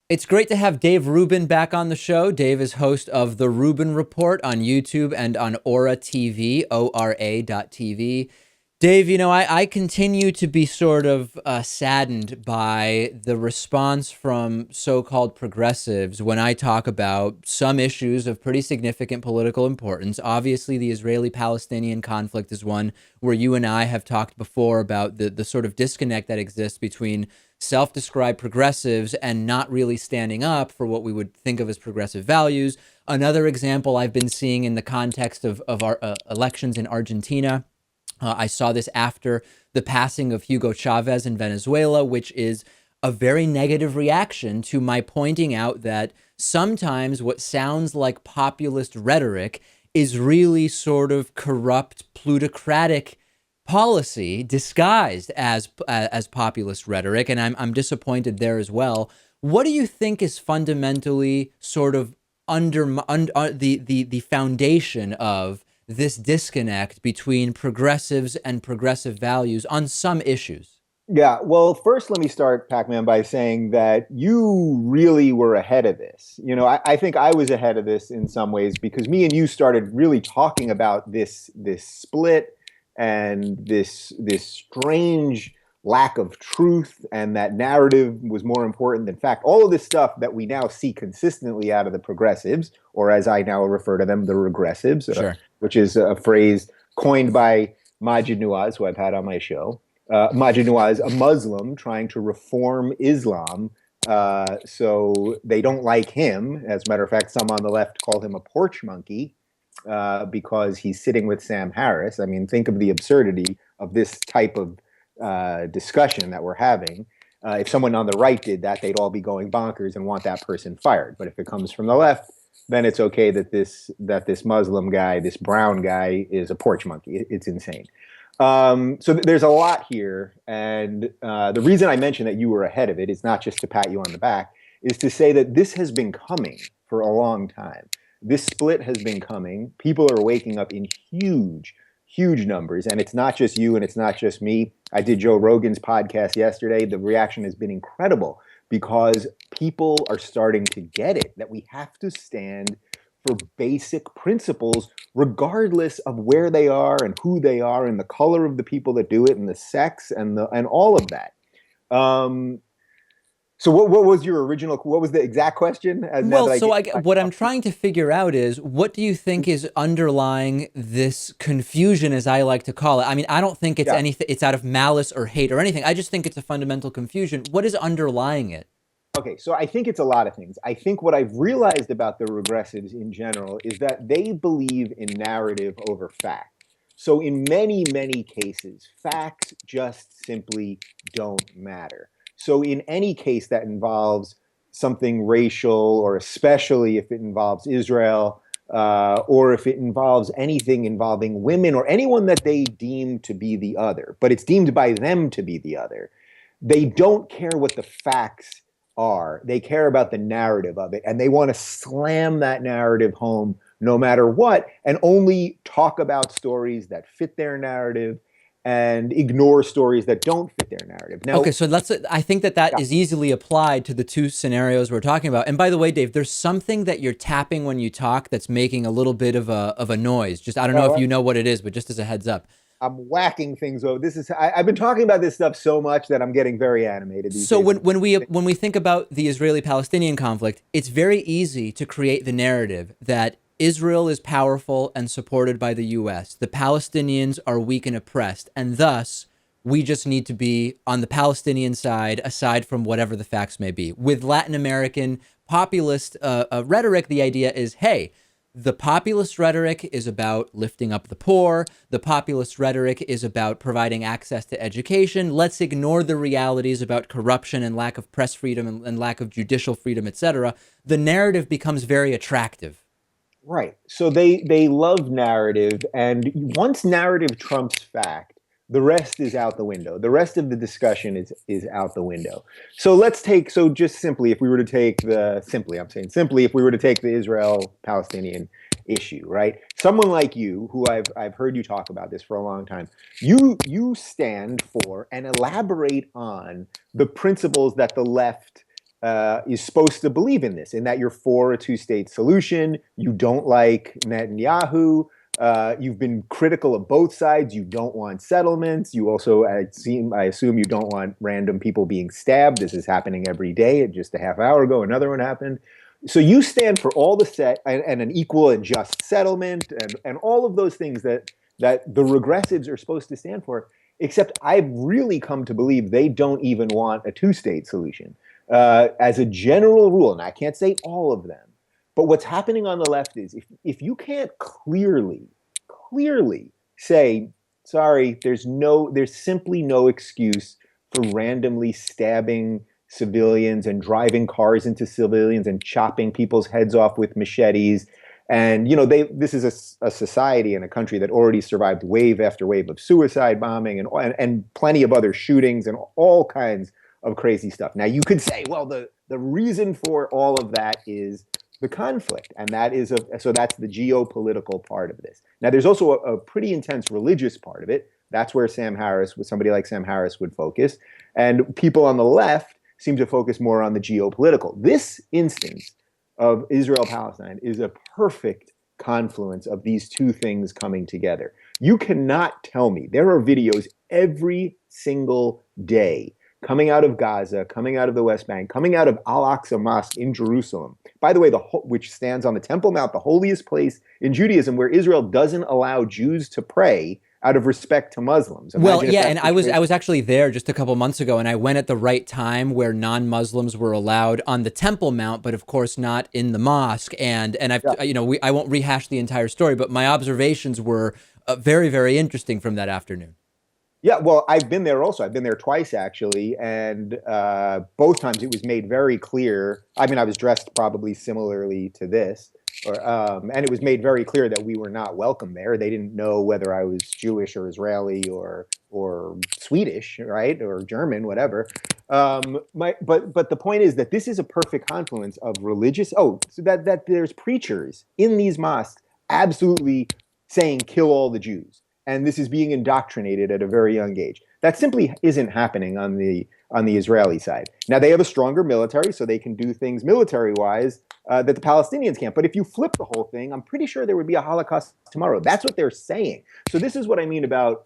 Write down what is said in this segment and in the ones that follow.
It's great to have Dave Rubin back on the show. Dave is host of the Rubin Report on YouTube and on Aura TV, ORA.TV. Dave, I continue to be sort of saddened by the response from so-called progressives when I talk about some issues of pretty significant political importance. Obviously, the Israeli-Palestinian conflict is one where you and I have talked before about the sort of disconnect that exists between self-described progressives and not really standing up for what we would think of as progressive values. Another example I've been seeing in the context of our elections in Argentina. I saw this after the passing of Hugo Chavez in Venezuela, which is a very negative reaction to my pointing out that sometimes what sounds like populist rhetoric is really sort of corrupt, plutocratic policy disguised as populist rhetoric, and I'm disappointed there as well. What do you think is fundamentally sort of under the foundation of this disconnect between progressives and progressive values on some issues? Yeah, well, first, let me start, Pakman, by saying that you really were ahead of this. I think I was ahead of this in some ways because me and you started really talking about this split and this strange lack of truth, and that narrative was more important than fact. All of this stuff that we now see consistently out of the progressives, or as I now refer to them, the regressives, Sure. which is a phrase coined by Majid Nuaz, who I've had on my show. Majid Nuaz, a Muslim trying to reform Islam. So they don't like him. As a matter of fact, some on the left call him a porch monkey because he's sitting with Sam Harris. I mean, think of the absurdity of this type of discussion that we're having. If someone on the right did that, they'd all be going bonkers and want that person fired. But if it comes from the left, then it's okay that this Muslim guy, this brown guy, is a porch monkey. It's insane. So there's a lot here, and the reason I mentioned that you were ahead of it is not just to pat you on the back, is to say that this has been coming for a long time. This split has been coming. People are waking up in huge numbers, and it's not just you and it's not just me. I did Joe Rogan's podcast yesterday. The reaction has been incredible because people are starting to get it, that we have to stand for basic principles, regardless of where they are and who they are and the color of the people that do it and the sex and all of that. So what was your original? What was the exact question? Now Well, that I so get what I'm trying to figure out is what do you think is underlying this confusion, as I like to call it? I mean, I don't think it's yeah. anything, it's out of malice or hate or anything. I just think it's a fundamental confusion. What is underlying it? Okay, so I think it's a lot of things. I think what I've realized about the regressives in general is that they believe in narrative over fact. So in many cases, facts just simply don't matter. So in any case that involves something racial, or especially if it involves Israel, or if it involves anything involving women or anyone that they deem to be the other, but it's deemed by them to be the other, they don't care what the facts are. They care about the narrative of it, and they want to slam that narrative home no matter what, and only talk about stories that fit their narrative and ignore stories that don't fit their narrative. Okay, Now, so I think that yeah, is easily applied to the two scenarios we're talking about. And by the way, Dave, there's something that you're tapping when you talk that's making a little bit of a noise. Just I don't know if no, you know what it is, but just as a heads up. I'm whacking things over. I've been talking about this stuff so much that I'm getting very animated these So days. when we think about the Israeli-Palestinian conflict, it's very easy to create the narrative that Israel is powerful and supported by the US. The Palestinians are weak and oppressed, and thus we just need to be on the Palestinian side, aside from whatever the facts may be. With Latin American populist rhetoric, the idea is, hey, the populist rhetoric is about lifting up the poor. The populist rhetoric is about providing access to education. Let's ignore the realities about corruption and lack of press freedom and lack of judicial freedom, etc. The narrative becomes very attractive. Right. So they love narrative, and once narrative trumps fact, the rest is out the window. The rest of the discussion is out the window. So just simply, if we were to take the simply, I'm saying simply, if we were to take the Israel-Palestinian issue, right? Someone like you, who I've heard you talk about this for a long time, you stand for and elaborate on the principles that the left is supposed to believe in this, in that you're for a two-state solution. You don't like Netanyahu. You've been critical of both sides. You don't want settlements. You also, I assume, you don't want random people being stabbed. This is happening every day. Just a half hour ago, another one happened. So you stand for all the set and an equal and just settlement and all of those things that the regressives are supposed to stand for. Except I've really come to believe they don't even want a two-state solution. As a general rule, and I can't say all of them, but what's happening on the left is if you can't clearly say, sorry, there's simply no excuse for randomly stabbing civilians and driving cars into civilians and chopping people's heads off with machetes. And this is a society and a country that already survived wave after wave of suicide bombing and plenty of other shootings and all kinds of crazy stuff. Now you could say, well, the reason for all of that is the conflict, and so that's the geopolitical part of this. Now there's also a pretty intense religious part of it. That's where somebody like Sam Harris would focus, and people on the left seem to focus more on the geopolitical. This instance of Israel-Palestine is a perfect confluence of these two things coming together. You cannot tell me, there are videos every single day coming out of Gaza, coming out of the West Bank, coming out of Al-Aqsa Mosque in Jerusalem, by the way, which stands on the Temple Mount, the holiest place in Judaism, where Israel doesn't allow Jews to pray out of respect to Muslims. Well, yeah, and I was actually there just a couple months ago, and I went at the right time where non-Muslims were allowed on the Temple Mount, but of course not in the mosque. And I won't rehash the entire story, but my observations were very, very interesting from that afternoon. Yeah, well, I've been there also. I've been there twice, actually, and both times it was made very clear. I mean, I was dressed probably similarly to this, and it was made very clear that we were not welcome there. They didn't know whether I was Jewish or Israeli or Swedish, right, or German, whatever. But the point is that this is a perfect confluence of religious. So that there's preachers in these mosques absolutely saying kill all the Jews. And this is being indoctrinated at a very young age. That simply isn't happening on the Israeli side. Now, they have a stronger military, so they can do things military-wise that the Palestinians can't. But if you flip the whole thing, I'm pretty sure there would be a Holocaust tomorrow. That's what they're saying. So this is what I mean about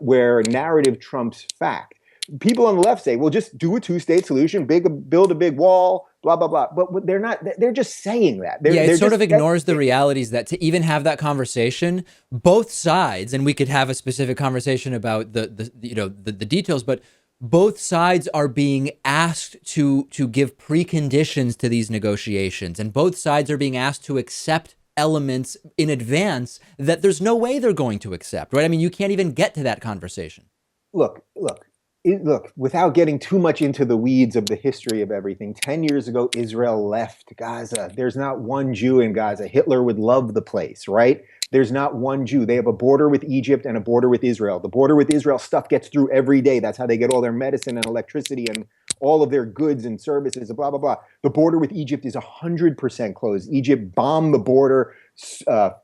where narrative trumps fact. People on the left say, well, just do a two-state solution, build a big wall, blah, blah, blah. But they're not, they're just saying that. It sort of ignores the realities that to even have that conversation, both sides, and we could have a specific conversation about the details, but both sides are being asked to give preconditions to these negotiations, and both sides are being asked to accept elements in advance that there's no way they're going to accept, right? I mean, you can't even get to that conversation. Look, without getting too much into the weeds of the history of everything, 10 years ago, Israel left Gaza. There's not one Jew in Gaza. Hitler would love the place, right? There's not one Jew. They have a border with Egypt and a border with Israel. The border with Israel, stuff gets through every day. That's how they get all their medicine and electricity and all of their goods and services, blah, blah, blah. The border with Egypt is 100% closed. Egypt bombed the border,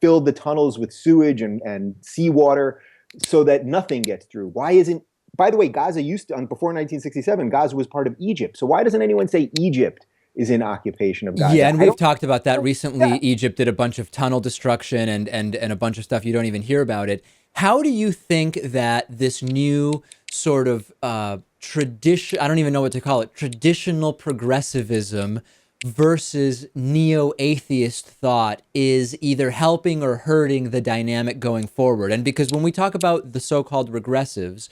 filled the tunnels with sewage and seawater so that nothing gets through. Why isn't By the way, Gaza before 1967, Gaza was part of Egypt. So why doesn't anyone say Egypt is in occupation of Gaza? Yeah, and we've talked about that recently. Yeah. Egypt did a bunch of tunnel destruction and a bunch of stuff. You don't even hear about it. How do you think that this new sort of tradition, I don't even know what to call it, traditional progressivism versus neo-atheist thought is either helping or hurting the dynamic going forward? And because when we talk about the so-called regressives,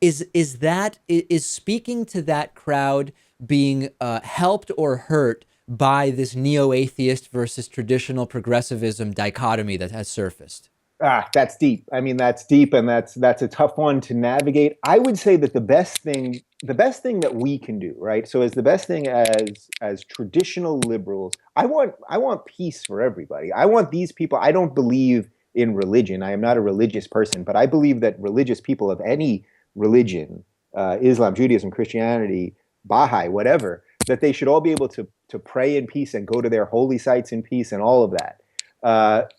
is speaking to that crowd being helped or hurt by this neo-atheist versus traditional progressivism dichotomy that has surfaced? That's deep. I mean, that's deep, and that's a tough one to navigate. I would say that the best thing that we can do, right? So as the best thing as traditional liberals, I want peace for everybody. I want these people. I don't believe in religion. I am not a religious person, but I believe that religious people of any religion, Islam, Judaism, Christianity, Baha'i, whatever, that they should all be able to pray in peace and go to their holy sites in peace and all of that.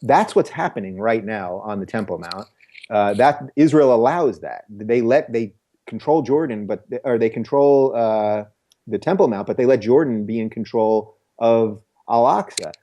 That's what's happening right now on the Temple Mount. That Israel allows that. They control Jordan, or they control the Temple Mount, but they let Jordan be in control of Al-Aqsa.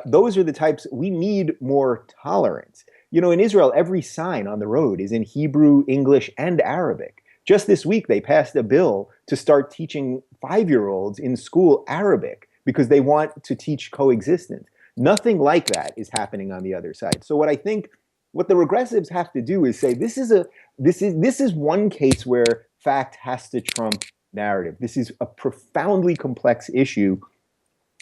Those are the types, we need more tolerance. You know, in Israel, every sign on the road is in Hebrew, English, and Arabic. Just this week, they passed a bill to start teaching 5-year-olds in school Arabic because they want to teach coexistence. Nothing like that is happening on the other side. So what I think, what the regressives have to do is say, this is one case where fact has to trump narrative. This is a profoundly complex issue.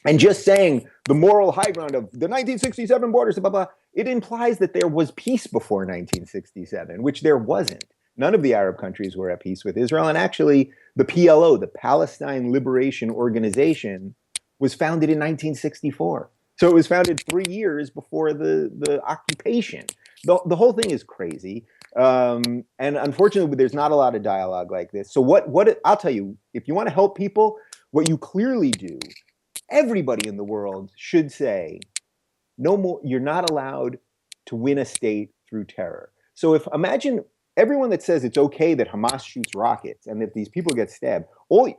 And just saying the moral high ground of the 1967 borders, blah, blah, it implies that there was peace before 1967, which there wasn't. None of the Arab countries were at peace with Israel. And actually, the PLO, the Palestine Liberation Organization, was founded in 1964. So it was founded 3 years before the occupation. The whole thing is crazy. And unfortunately, there's not a lot of dialogue like this. So what I'll tell you, if you want to help people, what you clearly do, everybody in the world should say, no more, you're not allowed to win a state through terror. So imagine everyone that says it's okay that Hamas shoots rockets and that these people get stabbed,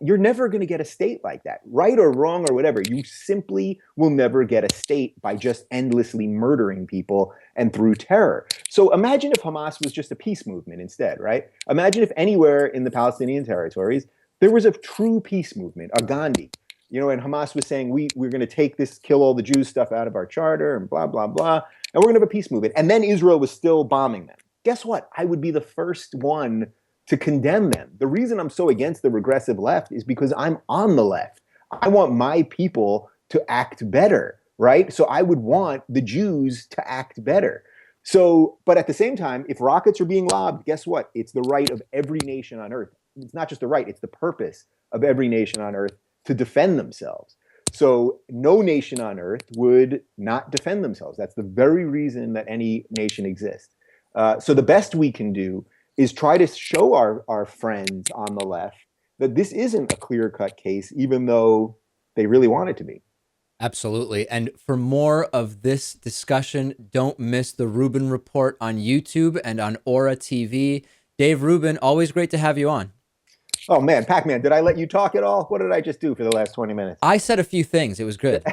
you're never going to get a state like that, right or wrong or whatever. You simply will never get a state by just endlessly murdering people and through terror. So imagine if Hamas was just a peace movement instead, right? Imagine if anywhere in the Palestinian territories, there was a true peace movement, a Gandhi. You know, and Hamas was saying, we're going to take this kill all the Jews stuff out of our charter and blah, blah, blah. And we're going to have a peace movement. And then Israel was still bombing them. Guess what? I would be the first one to condemn them. The reason I'm so against the regressive left is because I'm on the left. I want my people to act better, right? So I would want the Jews to act better. So, but at the same time, if rockets are being lobbed, guess what? It's the right of every nation on earth. It's not just the right, it's the purpose of every nation on earth to defend themselves. So no nation on earth would not defend themselves. That's the very reason that any nation exists. So the best we can do is try to show our friends on the left that this isn't a clear-cut case, even though they really want it to be. Absolutely. And for more of this discussion, don't miss the Rubin Report on YouTube and on Aura TV. Dave Rubin, always great to have you on. Oh man, Pakman, did I let you talk at all? What did I just do for the last 20 minutes? I said a few things. It was good.